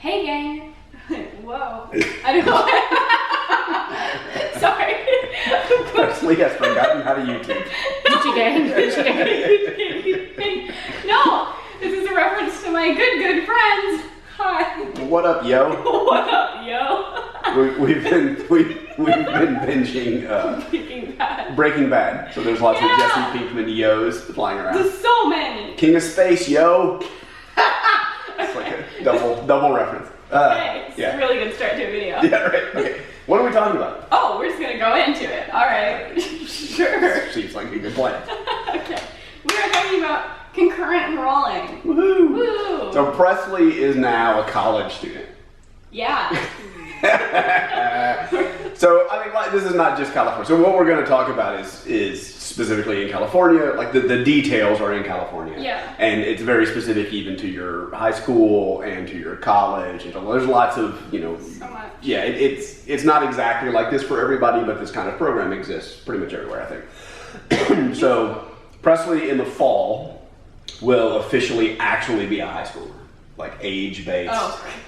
Hey gang. Whoa. I don't know. Sorry. Presley has forgotten how to YouTube. Gucci gang. Gucci gang. No, this is a reference to my good friends. Hi. What up, yo? What up, yo? We've been binging Breaking Bad. So there's lots of Jesse Pinkman yos flying around. There's so many. King of Space, yo. It's like a double reference. Okay, it's a really good start to a video. Yeah, right. Okay. What are we talking about? Oh, we're just gonna go into it. All right. Sure. Seems like a good plan. Okay. We are talking about concurrent enrolling. Woohoo! Woo! So Presley is now a college student. Yeah. So I mean, like, this is not just California. So what we're going to talk about is specifically in California. Like the details are in California. Yeah. And it's very specific even to your high school and to your college. And so there's lots of So much. Yeah, it's not exactly like this for everybody, but this kind of program exists pretty much everywhere, I think. So Presley in the fall will officially actually be a high schooler. Like age-based,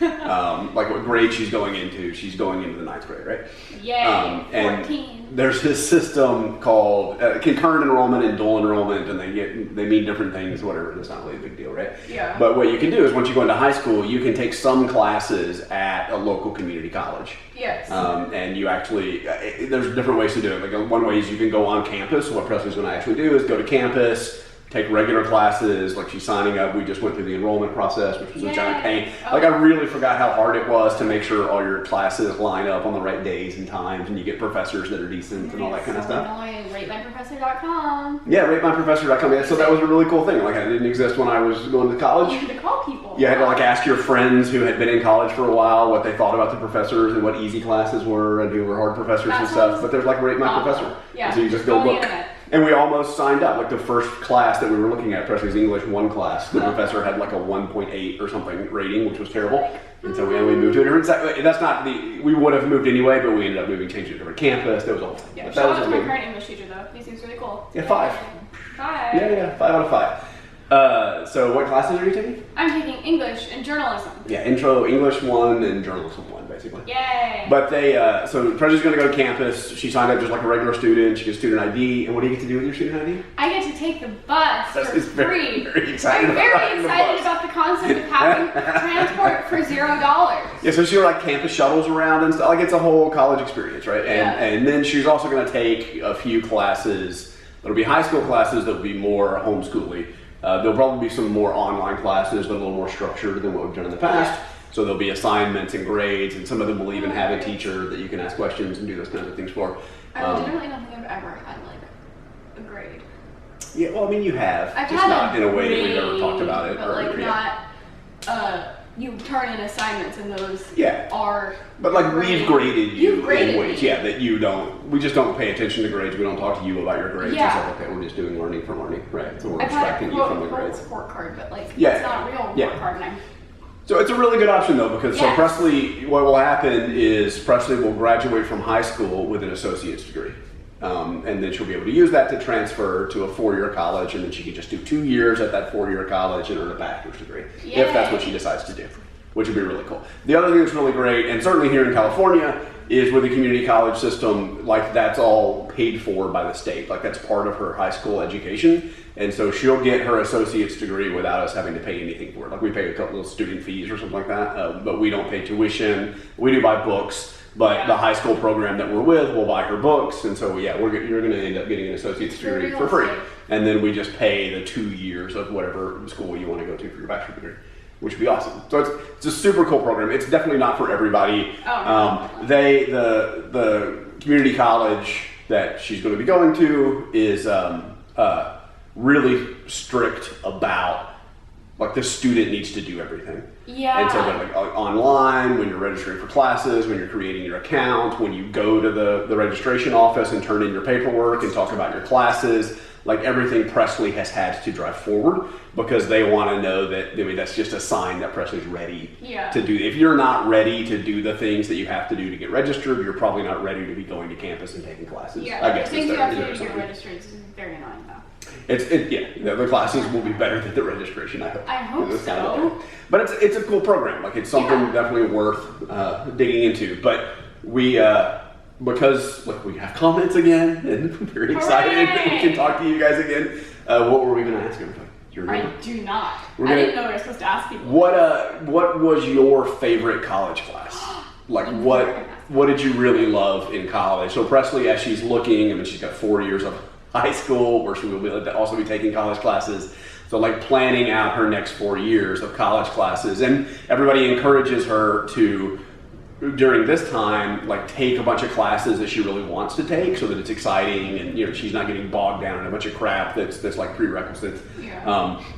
like what grade she's going into. She's going into the 9th grade, right? Yay, 14. And there's this system called concurrent enrollment and dual enrollment, and they mean different things, whatever. It's not really a big deal, right? Yeah. But what you can do is once you go into high school, you can take some classes at a local community college. Yes. And you actually, there's different ways to do it. Like one way is you can go on campus. So what Presley's going to actually do is go to campus, take regular classes, like she's signing up. We just went through the enrollment process, which was a giant pain. Like I really forgot how hard it was to make sure all your classes line up on the right days and times, and you get professors that are decent and all that kind of stuff. RateMyProfessor.com. Yeah, RateMyProfessor.com. Yeah, so that was a really cool thing. Like it didn't exist when I was going to college. You had to call people. You had to like ask your friends who had been in college for a while what they thought about the professors and what easy classes were and who were hard professors and stuff. But there's like Rate My Professor. Yeah. So you just go look. And we almost signed up. Like the first class that we were looking at, Presley's English 1 class, the professor had like a 1.8 or something rating, which was terrible. And so we moved to a different side. That's not we would have moved anyway, but we ended up changing to a different campus. That was a whole thing. Yeah, shout out to my current English teacher though. He seems really cool. Yeah, 5. 5. Yeah, 5 out of 5. So what classes are you taking? I'm taking English and journalism. Yeah, intro English 1 and journalism 1, basically. Yay! But so Presley's going to go to campus. She signed up just like a regular student. She gets student ID. And what do you get to do with your student ID? I get to take the bus for free. Very excited. I'm very excited about the concept of having transport for $0. Yeah, so she'll like campus shuttles around and stuff. Like it's a whole college experience, right? And then she's also going to take a few classes. That'll be high school classes that'll be more homeschooling. There'll probably be some more online classes that are a little more structured than what we've done in the past. Yeah. So there'll be assignments and grades, and some of them will even have a teacher that you can ask questions and do those kinds of things for. I literally don't think I've ever had like a grade. Yeah, well, I mean, you have. I've just had not in a way grade, that we've ever talked about it. But like not, you turn in assignments and those are. But like we've graded you graded in ways, that you don't. We just don't pay attention to grades. We don't talk to you about your grades and stuff like that. We're just doing learning for learning, right? So we're extracting you from the grades. Report card, but like it's not a real report card. And so it's a really good option though, because so Presley, what will happen is Presley will graduate from high school with an associate's degree. And then she'll be able to use that to transfer to a 4-year college, and then she can just do 2 years at that 4-year college and earn a bachelor's degree, if that's what she decides to do, which would be really cool. The other thing that's really great, and certainly here in California, is with the community college system, like that's all paid for by the state. Like that's part of her high school education. And so she'll get her associate's degree without us having to pay anything for it. Like we pay a couple of student fees or something like that, but we don't pay tuition. We do buy books, but the high school program that we're with will buy her books. And so you're going to end up getting an associate's degree for free. And then we just pay the 2 years of whatever school you want to go to for your bachelor's degree, which would be awesome. So it's a super cool program. It's definitely not for everybody. The community college that she's going to be going to is really strict about like the student needs to do everything. Yeah. And so like online, when you're registering for classes, when you're creating your account, when you go to the registration office and turn in your paperwork and talk about your classes, like everything Presley has had to drive forward because they want to know that, I mean, that's just a sign that Presley's ready to do. If you're not ready to do the things that you have to do to get registered, you're probably not ready to be going to campus and taking classes. Yeah, I guess the things you have to do to get registered is very annoying though. the classes will be better than the registration. I hope. I hope That's kind of so. the thing. But it's a cool program. Like it's something definitely worth digging into. But we. Because we have comments again, and I'm very excited that we can talk to you guys again. What were we going to ask everybody? Do you remember? I do not. I didn't know we were supposed to ask people. What was your favorite college class? Like what did you really love in college? So Presley, as she's looking, I mean, she's got 4 years of high school where she will be also be taking college classes. So like planning out her next 4 years of college classes, and everybody encourages her to, during this time, like take a bunch of classes that she really wants to take so that it's exciting and she's not getting bogged down in a bunch of crap that's like prerequisites.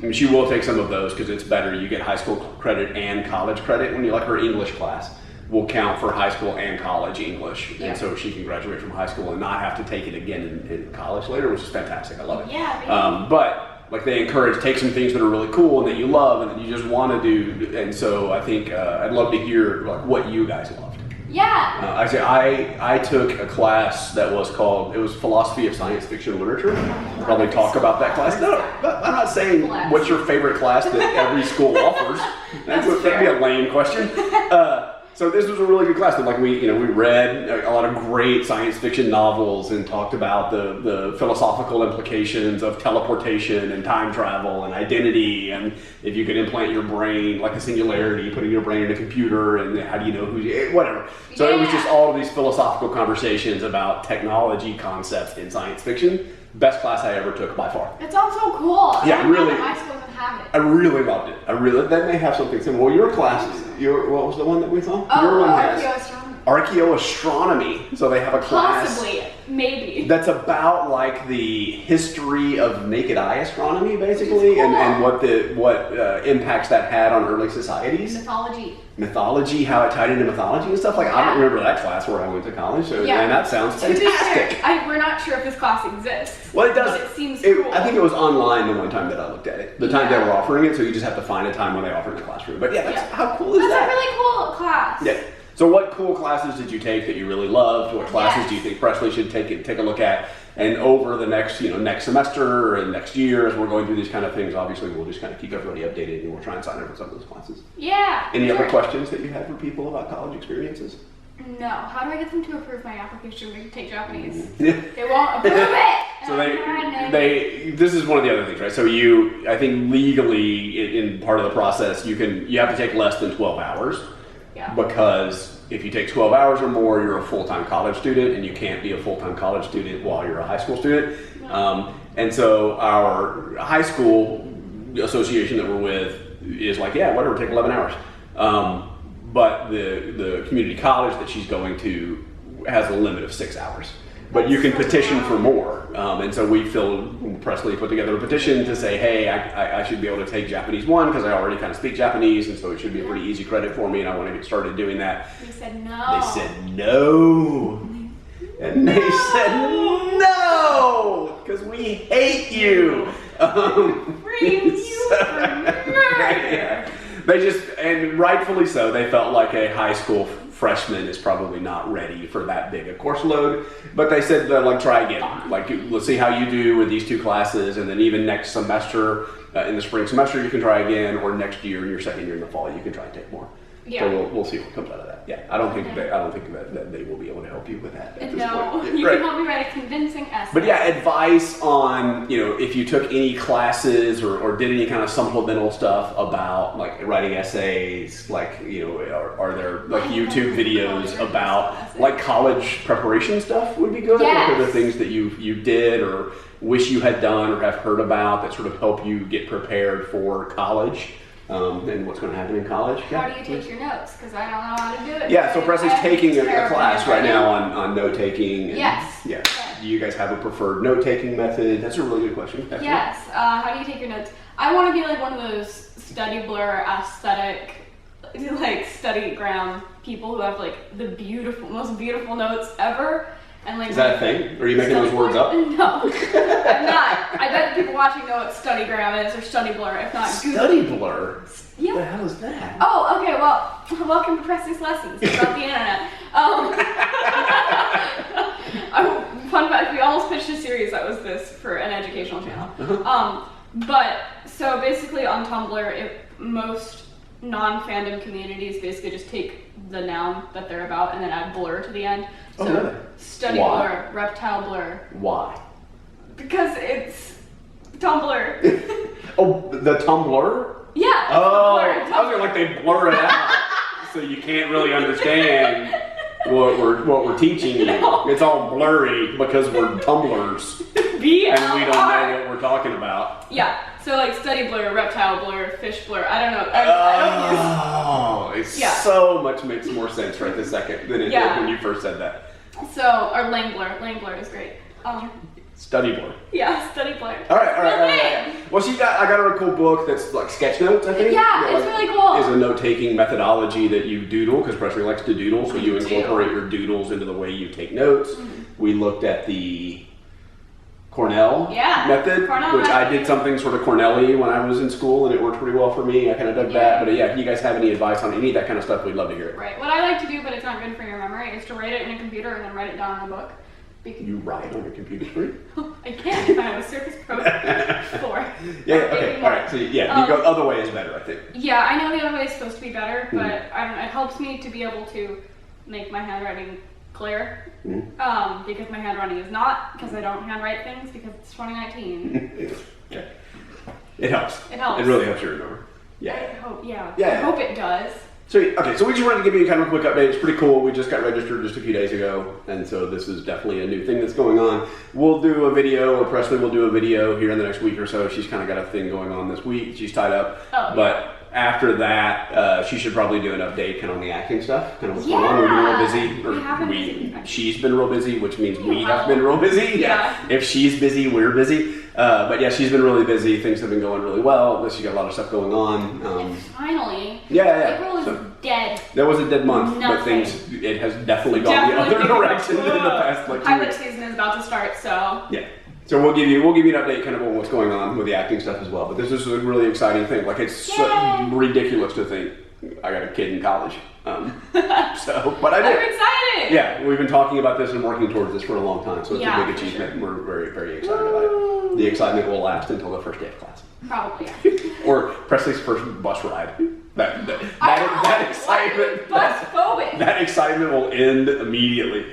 And she will take some of those because it's better. You get high school credit and college credit when you like her English class will count for high school and college English. And so she can graduate from high school and not have to take it again in college later, which is fantastic. I love it. Yeah. But like they encourage, take some things that are really cool and that you love and that you just want to do. And so I think I'd love to hear like what you guys loved. Yeah. I took a class that was called, it was Philosophy of Science Fiction Literature. I'll probably talk about that class. No, I'm not saying what's your favorite class that every school offers. That'd be a lame question. So this was a really good class. Like we read a lot of great science fiction novels and talked about the philosophical implications of teleportation and time travel and identity, and if you could implant your brain, like a singularity, putting your brain in a computer, and how do you know whatever. So it was just all of these philosophical conversations about technology concepts in science fiction. Best class I ever took by far. It sounds so cool. Yeah, really. My school doesn't have it. I really loved it. That may have something similar. Well, your class, what was the one that we saw? Your one has archaeoastronomy. So they have a class. Possibly, maybe. That's about like the history of naked eye astronomy, basically, cool. and what impacts that had on early societies. Mythology, how it tied into mythology and stuff. Like I don't remember that class where I went to college, so and that sounds fantastic. We're not sure if this class exists. Well, it does. But it seems cool. I think it was online the one time that I looked at it. The time they were offering it, so you just have to find a time when they offer it in the classroom. But how cool is that? That's a really cool class. Yeah. So what cool classes did you take that you really loved? What classes do you think Presley should take a look at? And over the next semester and next year, as we're going through these kind of things, obviously we'll just kind of keep everybody updated and we'll try and sign up for some of those classes. Yeah. Any other questions that you had for people about college experiences? No. How do I get them to approve my application to take Japanese? Yeah. They won't approve it. So this is one of the other things, right? So I think legally in part of the process, you have to take less than 12 hours. Yeah. Because if you take 12 hours or more, you're a full-time college student, and you can't be a full-time college student while you're a high school student. No. And so our high school association that we're with is like, yeah, whatever, take 11 hours. But the community college that she's going to has a limit of 6 hours. But you can petition for more. And so Presley put together a petition to say, hey, I should be able to take Japanese 1 because I already kind of speak Japanese, and so it should be a pretty easy credit for me, and I want to get started doing that. They said no. They said no. And they said no, because we hate you. They just, and rightfully so, they felt like a high school freshman is probably not ready for that big a course load, but they said try again. Let's see how you do with these 2 classes, and then even next semester, in the spring semester, you can try again, or next year, your second year in the fall, you can try and take more. Yeah. So we'll see what comes out of that. Yeah, I don't think that they will be able to help you with that at this point. You can help me write a convincing essay. But yeah, advice on if you took any classes or did any kind of supplemental stuff about like writing essays, are there like YouTube videos about like college preparation stuff would be good? Yes. What are the things that you did or wish you had done or have heard about that sort of help you get prepared for college? And what's going to happen in college. How do you take your notes? Because I don't know how to do it. Yeah, so Presley's taking a class right now on note-taking. Yes. Yeah. Do you guys have a preferred note-taking method? That's a really good question. Definitely. Yes. How do you take your notes? I want to be like one of those study blur aesthetic, like study ground people who have like the most beautiful notes ever. And like, is that a thing? Are you making those words up? No, I'm not. I bet people watching know what StudyGram is or Study Blur. If not, Study Blur? Yeah. What the hell is that? Oh, okay. Well, welcome to Presley's Lessons about the internet. fun fact, we almost pitched a series that was this for an educational channel. But so basically on Tumblr, most non-fandom communities basically just take the noun that they're about and then add blur to the end. So Oh, really? study Why? blur, reptile blur. Why? Because it's Tumblr. Oh, the Tumblr? Yeah. It's Oh, the blur. I was like they blur it out, so you can't really understand what we're teaching you. No. It's all blurry because we're tumblers and we don't know what we're talking about. Yeah. So like study blur, reptile blur, fish blur. I don't know. I don't use. Oh, it Yeah. so much makes more sense right this second than it did when you first said that. So or Langblur is great. Study blur. Yeah, study blur. All right. Well, I got her a cool book that's like sketch notes, I think. Yeah, it's really cool. Is a note-taking methodology that you doodle, because Presley likes to doodle, so you incorporate your doodles into the way you take notes. Mm-hmm. We looked at the Cornell method, Cornell which I method. did something sort of Cornell-y when I was in school, and it worked pretty well for me. I kind of dug that. But yeah, if you guys have any advice on any of that kind of stuff, we'd love to hear it. Right. What I like to do, but it's not good for your memory, is to write it in a computer and then write it down in a book. Because You write on your computer screen? I can if I have a Surface Pro 4. Yeah, okay, all right. So yeah, you go other way is better, I think. Yeah, I know the other way is supposed to be better, but Mm-hmm. I don't know, it helps me to be able to make my handwriting clear. Mm-hmm. Because my handwriting is not, because I don't handwrite things because it's 2019. Okay. It helps. It helps. It really helps you remember. I Yeah. hope, yeah. Yeah. I hope it does. So we just wanted to give you kind of a quick update. It's pretty cool. We just got registered just a few days ago, and so this is definitely a new thing that's going on. We'll do a video, or Presley will do a video here in the next week or so. She's kind of got a thing going on this week. She's tied up. Oh, but after that, she should probably do an update kind of on the acting stuff, kind of what's going on. We've been real busy. We have been busy. She's been real busy, which means we Wow. have been real busy. Yeah. If she's busy, we're busy. But yeah, she's been really busy. Things have been going really well. She's got a lot of stuff going on. Finally. Yeah. April is So- dead. That was a dead month, but Nothing. it has definitely gone the other direction in the past like 2 Pilot weeks. season is about to start, so. Yeah. So we'll give you an update kind of on what's going on with the acting stuff as well. But this is a really exciting thing. Like it's so Yay. ridiculous to think I got a kid in college. But I I'm did. excited! Yeah, we've been talking about this and working towards this for a long time, so it's Yeah, a big for achievement, and we're very, very excited about it. The excitement will last until the first day of class. Probably, yeah. Or Presley's first bus ride. That excitement. Bus phobic. That excitement will end immediately.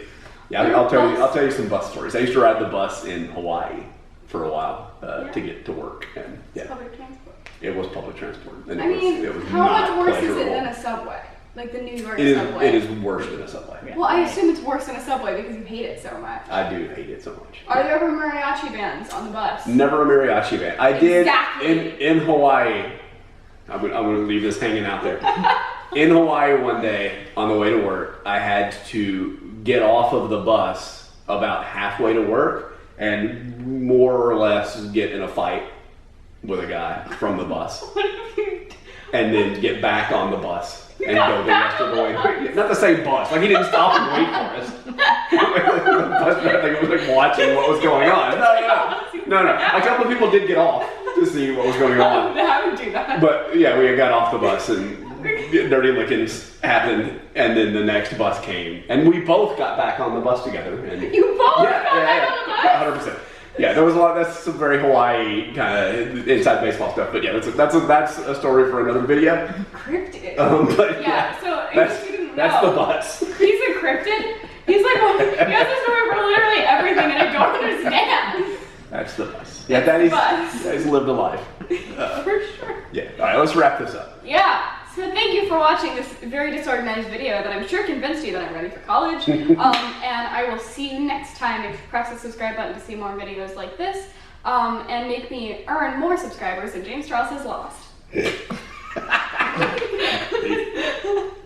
Yeah, I'll tell you some bus stories. I used to ride the bus in Hawaii for a while to get to work, and yeah, Public transport. it was public transport. And I it mean, was how not much worse is it pleasurable. than a subway? Like the New York It is. subway. It is worse than a subway. Well, I assume it's worse than a subway because you hate it so much. I do hate it so much. Are there ever mariachi bands on the bus? Never a mariachi band. I did Exactly. in Hawaii. I'm gonna leave this hanging out there. In Hawaii one day on the way to work, I had to get off of the bus about halfway to work and more or less get in a fight with a guy from the bus, What if you... and then get back on the bus and got go the back rest of the on the way. Not the same bus. Like he didn't stop and wait for us. The bus driver was like watching what was going on. No. A couple of people did get off to see what was going on. I would do that. But yeah, we got off the bus and dirty lickings happened, and then the next bus came, and we both got back on the bus together. And You both got back on the bus? 100%. Yeah, there was a lot. That's some very Hawaii kind of inside baseball stuff. But yeah, that's a story for another video. Cryptid. But Yeah, so in that's case you didn't that's know, the bus. He's a cryptid. He's like, well, he has a story for literally everything, and I don't understand. That's the bus. Yeah, Daddy's lived a life. For sure. Yeah. All right, let's wrap this up. Yeah. So thank you for watching this very disorganized video that I'm sure convinced you that I'm ready for college. And I will see you next time. If you press the subscribe button to see more videos like this, and make me earn more subscribers than James Strauss has lost.